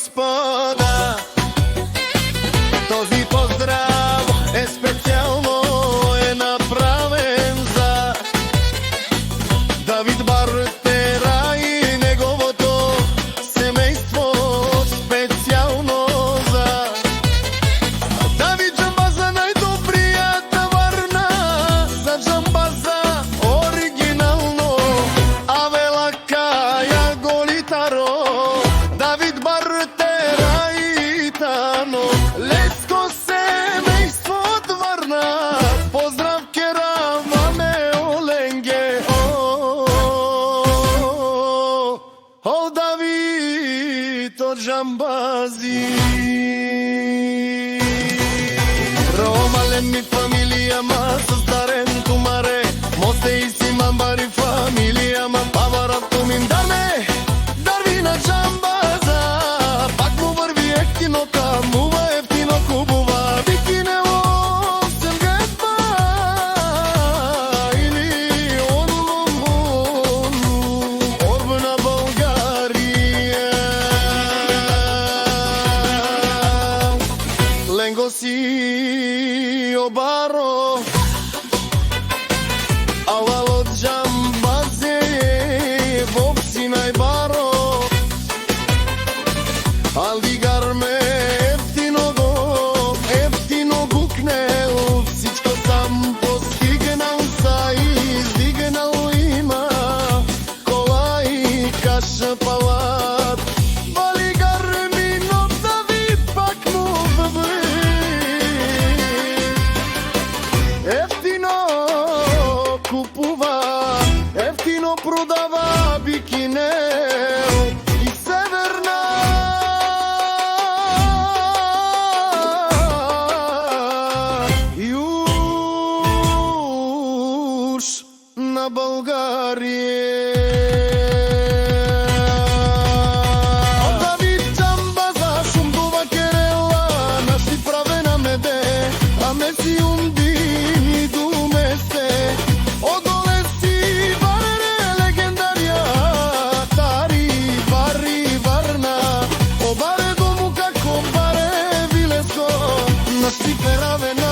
господа, този поздрав е специално е направен за Давид Бартера и неговото семейство, специално за Давид Джамбаза, най-добрията Варна, за Джамбаза оригинално, Авела Кая Голитаро, Давид Бартера и Тано, Леско семейство от Варна, поздрав кераваме Оленге, о Давид от Джамбази. Ромален ми фамилија ма со старен тумаре, Мосте и Симан бари фамилија ма паварато мин даме, Дарвина Джамбаза, пак му върви ефтино камува, ефтино кубува, викинево съм гетба или орбна България. Ленго си обаро, авал од Джамбазе, вопси најбаро, Алдигар ме ефтино гукнел, всичко сам постигнал, са издигнал, има кола и каша палат. Балигар мино Давид пак му въви, ефтино купува, ефтино продава бикинел и северна юж на България. Давид Джамбаза шумдува керела, наши правена меде, а меси умдини думесте, одоле си баре легендарија, тари бари Варна, обаре дому како баре Вилеско, наши правена